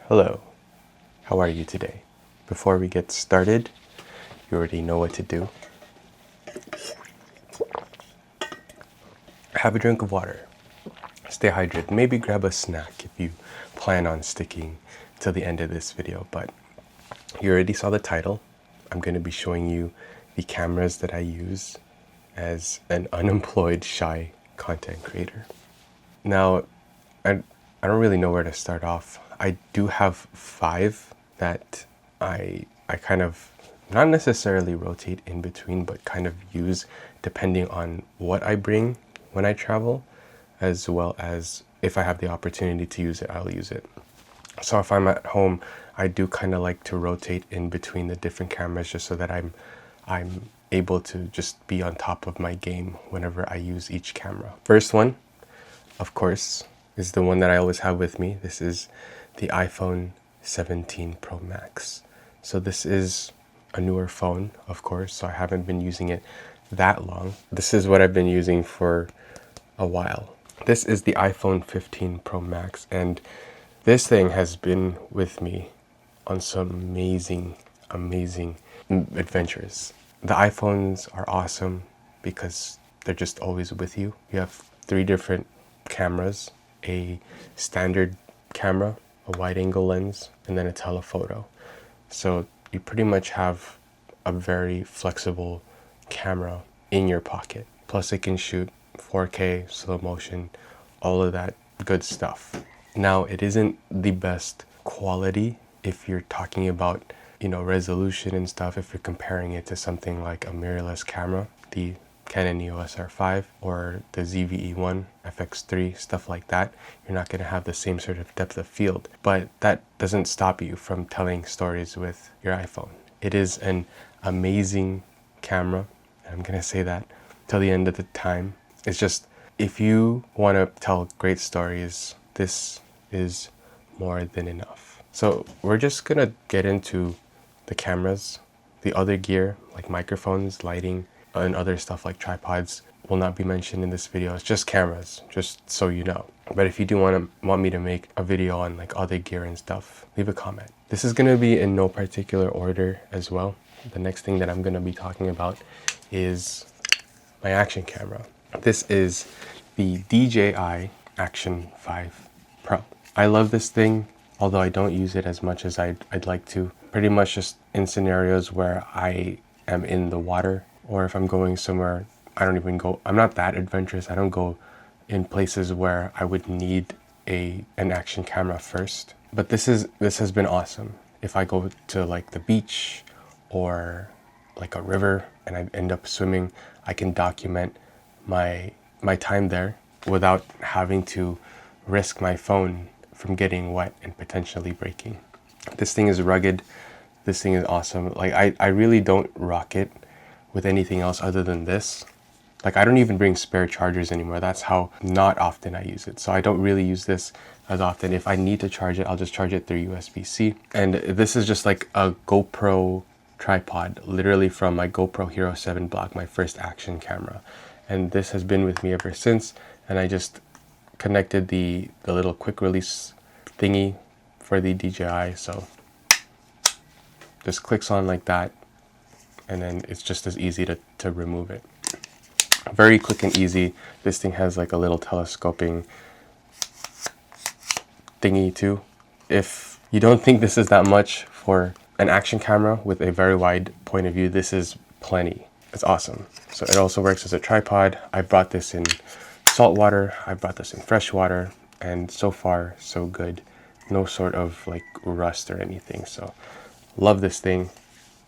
Hello, how are you today? Before we get started, you already know what to do. Have a drink of water, stay hydrated, maybe grab a snack if you plan on sticking till the end of this video, but you already saw the title. I'm going to be showing you the cameras that I use as an unemployed, shy content creator. Now, I don't really know where to start off. I do have 5 that I kind of not necessarily rotate in between, but kind of use depending on what I bring when I travel, as well as if I have the opportunity to use it, I'll use it. So if I'm at home, I do kind of like to rotate in between the different cameras just so that I'm able to just be on top of my game whenever I use each camera. First one, of course, is the one that I always have with me. This is the iPhone 17 Pro Max. So this is a newer phone, of course, so I haven't been using it that long. This is what I've been using for a while. This is the iPhone 15 Pro Max, and this thing has been with me on some amazing adventures. The iPhones are awesome because they're just always with you. You have 3 different cameras, a standard camera, a wide angle lens, and then a telephoto. So you pretty much have a very flexible camera in your pocket. Plus it can shoot 4K, slow motion, all of that good stuff. Now, it isn't the best quality if you're talking about, resolution and stuff. If you're comparing it to something like a mirrorless camera, the Canon EOS R5 or the ZV-E1, FX3, stuff like that, you're not going to have the same sort of depth of field. But that doesn't stop you from telling stories with your iPhone. It is an amazing camera. I'm going to say that till the end of the time. It's just, if you want to tell great stories, this is more than enough. So we're just going to get into the cameras. The other gear, like microphones, lighting, and other stuff like tripods, will not be mentioned in this video. It's just cameras, just so you know. But if you do want me to make a video on like other gear and stuff, leave a comment. This is going to be in no particular order as well. The next thing that I'm going to be talking about is my action camera. This is the DJI Action 5 Pro. I love this thing, although I don't use it as much as I'd like to. Pretty much just in scenarios where I am in the water, or if I'm going somewhere, I'm not that adventurous. I don't go in places where I would need an action camera first. But this has been awesome. If I go to like the beach or like a river and I end up swimming, I can document my time there without having to risk my phone from getting wet and potentially breaking. This thing is rugged. This thing is awesome. Like I really don't rock it with anything else other than this. Like I don't even bring spare chargers anymore. That's how not often I use it. So I don't really use this as often. If I need to charge it, I'll just charge it through USB-C. And this is just like a GoPro tripod, literally from my GoPro Hero 7 Black, my first action camera. And this has been with me ever since. And I just connected the little quick release thingy for the DJI. So just clicks on like that. And then it's just as easy to remove it. Very quick and easy. This thing has like a little telescoping thingy too. If you don't think this is that much for an action camera with a very wide point of view, this is plenty. It's awesome. So it also works as a tripod. I brought this in salt water. I brought this in fresh water, and so far so good. No sort of like rust or anything. So love this thing.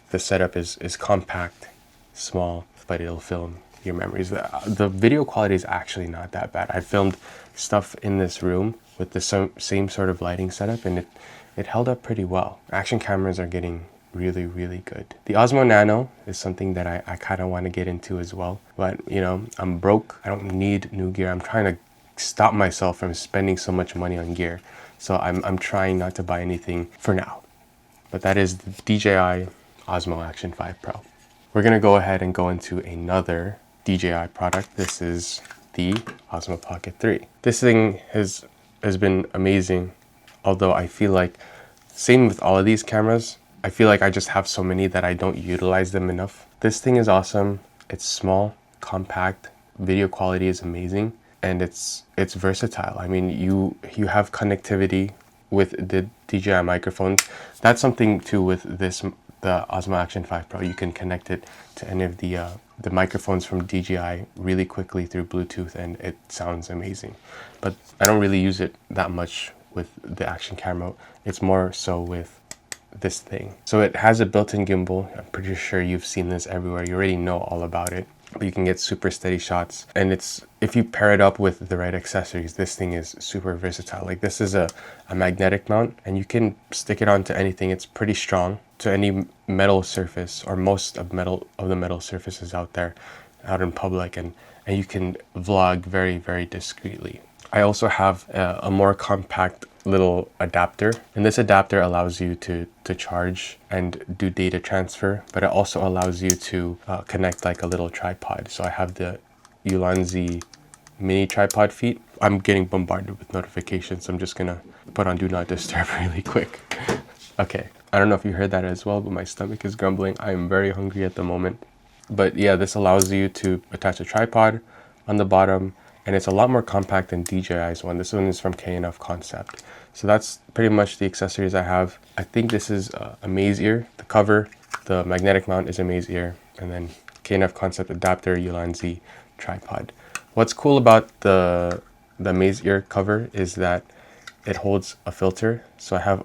The setup is compact, small, but it'll film your memories. The video quality is actually not that bad. I filmed stuff in this room with the same sort of lighting setup, and it held up pretty well. Action cameras are getting really good. The Osmo Nano is something that I kind of want to get into as well, but I'm broke. I don't need new gear. I'm trying to stop myself from spending so much money on gear, so I'm trying not to buy anything for now. But that is the DJI Osmo Action 5 Pro. We're gonna go ahead and go into another DJI product. This is the Osmo Pocket 3. This thing has been amazing, although I feel like Same with all of these cameras. I feel like I just have so many that I don't utilize them enough. This thing is awesome. It's small, compact, video quality is amazing, and it's versatile. I mean, you have connectivity with the DJI microphones. That's something too with the Osmo Action 5 Pro. You can connect it to any of the microphones from DJI really quickly through Bluetooth, and it sounds amazing. But I don't really use it that much with the Action camera. It's more so with this thing. So it has a built-in gimbal. I'm pretty sure you've seen this everywhere. You already know all about it. But you can get super steady shots, and if you pair it up with the right accessories, this thing is super versatile. Like, this is a magnetic mount, and you can stick it onto anything. It's pretty strong to any metal surface, or most of the metal surfaces out there, out in public, and you can vlog very, very discreetly. I also have a more compact little adapter, and this adapter allows you to charge and do data transfer, but it also allows you to connect like a little tripod. So I have the Ulanzi mini tripod feet. I'm getting bombarded with notifications, so I'm just gonna put on do not disturb really quick. Okay, I don't know if you heard that as well, but my stomach is grumbling. I am very hungry at the moment. But yeah, this allows you to attach a tripod on the bottom, and it's a lot more compact than DJI's one. This one is from Canon Concept. So that's pretty much the accessories I have. I think this is a maze ear. The cover, the magnetic mount is a maze ear, and then Canon Concept adapter, Ulanzi tripod. What's cool about the maze ear cover is that it holds a filter. So I have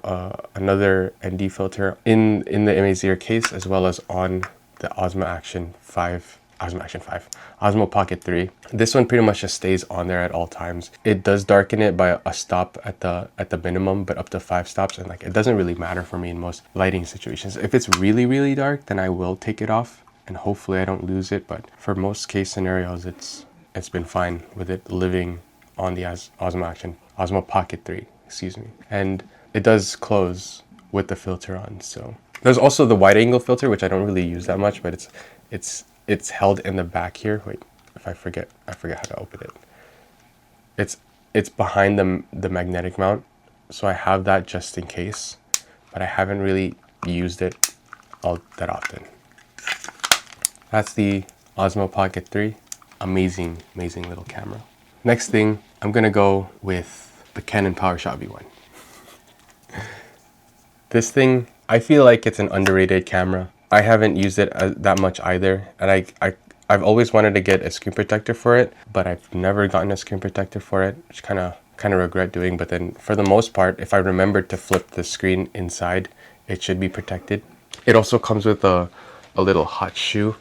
another ND filter in the maze ear case, as well as on the Osmo Action 5. Osmo Pocket 3. This one pretty much just stays on there at all times. It does darken it by a stop at the minimum, but up to 5 stops, and like, it doesn't really matter for me in most lighting situations. If it's really, really dark, then I will take it off, and hopefully I don't lose it. But for most case scenarios, it's been fine with it living on the Osmo Pocket 3, excuse me. And it does close with the filter on. So there's also the wide angle filter, which I don't really use that much, but it's held in the back here. Wait, if I forget how to open it. It's behind the magnetic mount, so I have that just in case, but I haven't really used it all that often. That's the Osmo Pocket 3. Amazing little camera. Next thing, I'm gonna go with the Canon PowerShot V1. This thing, I feel like it's an underrated camera. I haven't used it that much either, and I've always wanted to get a screen protector for it, but I've never gotten a screen protector for it, which kind of regret doing. But then for the most part, if I remember to flip the screen inside, it should be protected. It also comes with a little hot shoe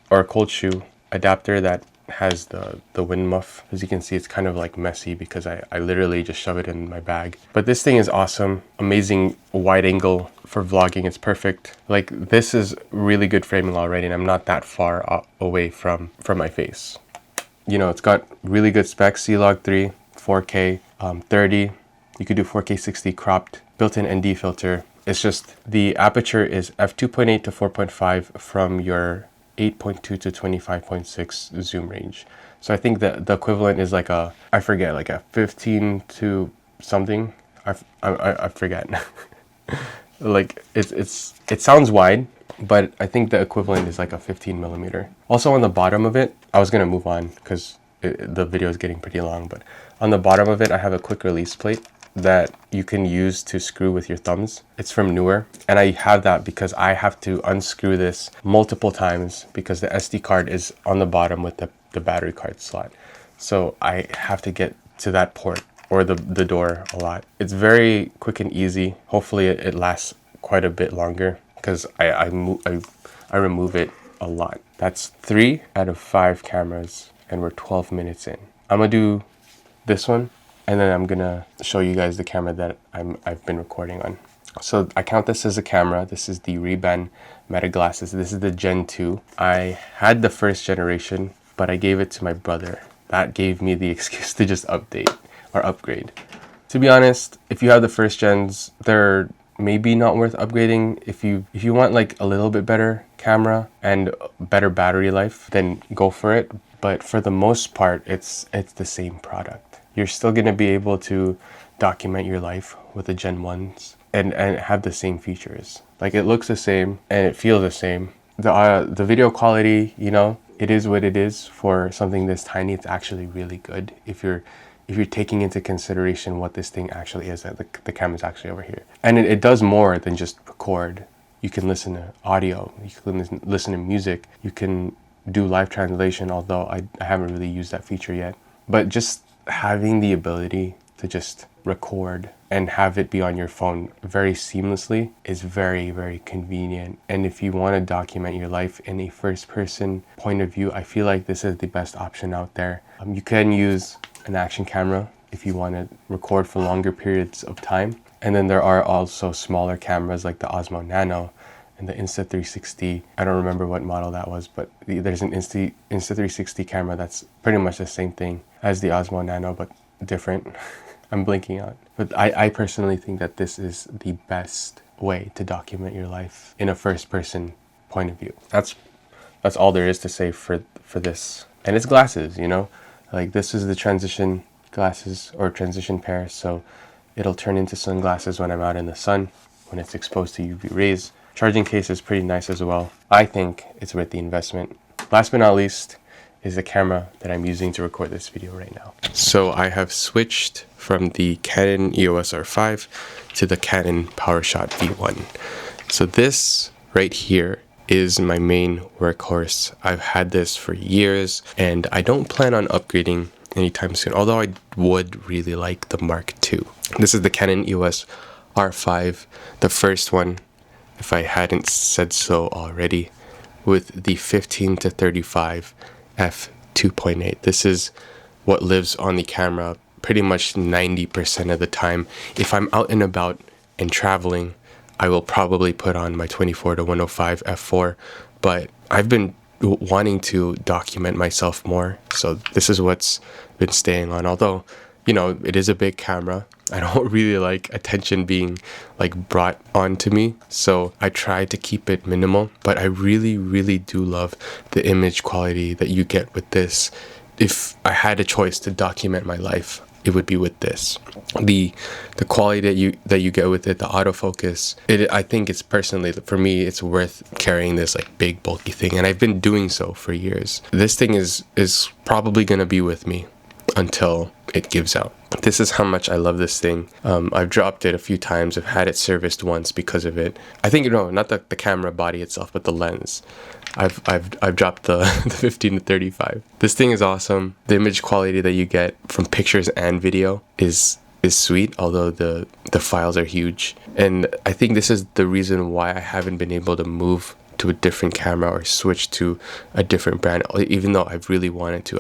or a cold shoe adapter that has the wind muff. As you can see, it's kind of like messy because I literally just shove it in my bag. But this thing is awesome. Amazing wide angle for vlogging. It's perfect. Like, this is really good framing already, and I'm not that far away from my face. You know, it's got really good specs. C-Log 3, 4K, 30. You could do 4K 60 cropped, built-in ND filter. It's just the aperture is f2.8 to 4.5 from your 8.2 to 25.6 zoom range. So I think that the equivalent is like a 15 to something. I forget. Like, it sounds wide, but I think the equivalent is like a 15 millimeter. Also on the bottom of it, I was gonna move on because the video is getting pretty long, but on the bottom of it, I have a quick release plate that you can use to screw with your thumbs. It's from Newer, and I have that because I have to unscrew this multiple times because the SD card is on the bottom with the battery card slot. So I have to get to that port or the door a lot. It's very quick and easy. Hopefully it lasts quite a bit longer because I remove it a lot. That's 3 out of 5 cameras, and we're 12 minutes in. I'm gonna do this one, and then I'm gonna show you guys the camera that I've been recording on. So I count this as a camera. This is the Ray-Ban Meta glasses. This is the Gen 2. I had the first generation, but I gave it to my brother. That gave me the excuse to just update or upgrade. To be honest, if you have the first gens, they're maybe not worth upgrading. If you want like a little bit better camera and better battery life, then go for it. But for the most part, it's the same product. You're still going to be able to document your life with the Gen 1s and have the same features. Like, it looks the same and it feels the same. The video quality, you know, it is what it is. For something this tiny, it's actually really good if you're taking into consideration what this thing actually is. That the camera's actually over here, and it does more than just record. You can listen to audio, you can listen to music, you can do live translation, although I haven't really used that feature yet. But just having the ability to just record and have it be on your phone very seamlessly is very, very convenient. And if you want to document your life in a first person point of view, I feel like this is the best option out there. You can use an action camera if you want to record for longer periods of time. And then there are also smaller cameras like the Osmo Nano and the Insta360. I don't remember what model that was, but there's an Insta360 camera that's pretty much the same thing as the Osmo Nano, but different. I'm blinking out. But I personally think that this is the best way to document your life in a first person point of view. That's all there is to say for this. And it's glasses, you know? Like, this is the transition glasses or transition pair, so it'll turn into sunglasses when I'm out in the sun, when it's exposed to UV rays. Charging case is pretty nice as well. I think it's worth the investment. Last but not least is the camera that I'm using to record this video right now. So I have switched from the Canon EOS R5 to the Canon PowerShot V1. So this right here is my main workhorse. I've had this for years and I don't plan on upgrading anytime soon, although I would really like the Mark II. This is the Canon EOS R5, the first one, if I hadn't said so already, with the 15-35 f2.8. This is what lives on the camera pretty much 90% of the time. If I'm out and about and traveling, I will probably put on my 24-105 f4, but I've been wanting to document myself more, so this is what's been staying on. Although, you know, it is a big camera, I don't really like attention being like brought onto me, so I try to keep it minimal. But I really, really do love the image quality that you get with this. If I had a choice to document my life, it would be with this. The quality that you get with it, the autofocus, I think it's personally, for me, it's worth carrying this like big bulky thing, and I've been doing so for years. This thing is probably gonna be with me until it gives out. This is how much I love this thing. I've dropped it a few times. I've had it serviced once because of it. I think, you know, not the camera body itself, but the lens. I've dropped the 15-35. This thing is awesome. The image quality that you get from pictures and video is sweet, although the files are huge. And I think this is the reason why I haven't been able to move to a different camera or switch to a different brand, even though I've really wanted to.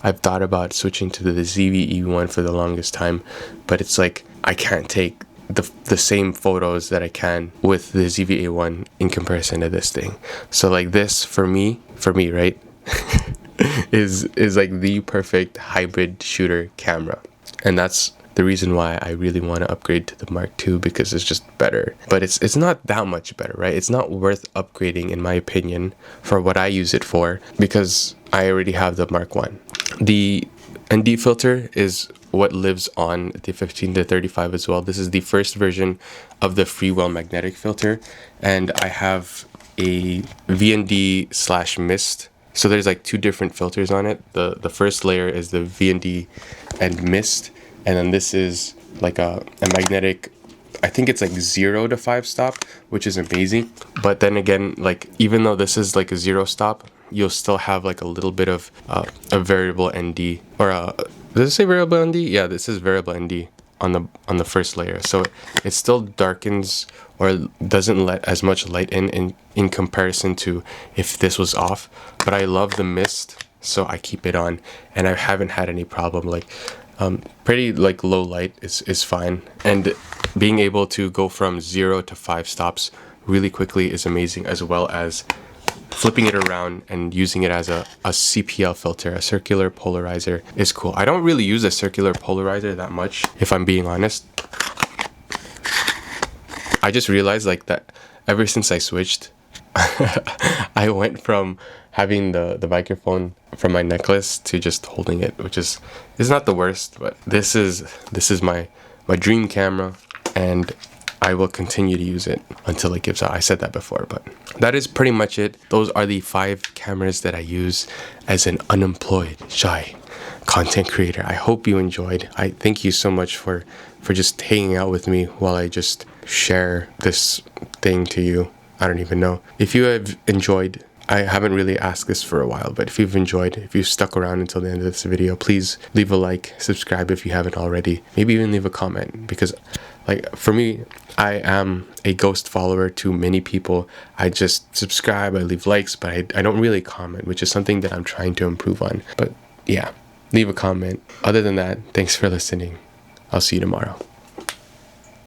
I've thought about switching to the ZV-E one for the longest time, but it's like I can't take the same photos that I can with the ZV-E one in comparison to this thing. So like this for me, right, is like the perfect hybrid shooter camera. And that's the reason why I really want to upgrade to the Mark II, because it's just better. But it's not that much better, right? It's not worth upgrading, in my opinion, for what I use it for, because I already have the Mark I. The ND filter is what lives on the 15-35 as well. This is the first version of the freewheel magnetic filter, and I have a VND/mist. So there's like two different filters on it. The first layer is the VND and mist, and then this is like a magnetic, I think it's like 0 to 5 stop, which is amazing. But then again, like even though this is like a 0 stop, you'll still have like a little bit of a variable ND, or does it say variable ND? Yeah, this is variable ND on the first layer. So it still darkens or doesn't let as much light in comparison to if this was off. But I love the mist, so I keep it on, and I haven't had any problem. Like pretty like low light is fine, and being able to go from 0 to 5 stops really quickly is amazing, as well as flipping it around and using it as a CPL filter, a circular polarizer, is cool. I don't really use a circular polarizer that much, if I'm being honest. I just realized like that ever since I switched, I went from having the microphone from my necklace to just holding it, which is not the worst, but this is my dream camera, and I will continue to use it until it gives out. I said that before, but that is pretty much it. Those are the 5 cameras that I use as an unemployed, shy content creator. I hope you enjoyed. I thank you so much for just hanging out with me while I just share this thing to you. I don't even know. If you have enjoyed, I haven't really asked this for a while, but if you've enjoyed, if you've stuck around until the end of this video, please leave a like, subscribe if you haven't already, maybe even leave a comment, because like for me, I am a ghost follower to many people. I just subscribe, I leave likes, but I don't really comment, which is something that I'm trying to improve on. But yeah, leave a comment. Other than that, thanks for listening. I'll see you tomorrow.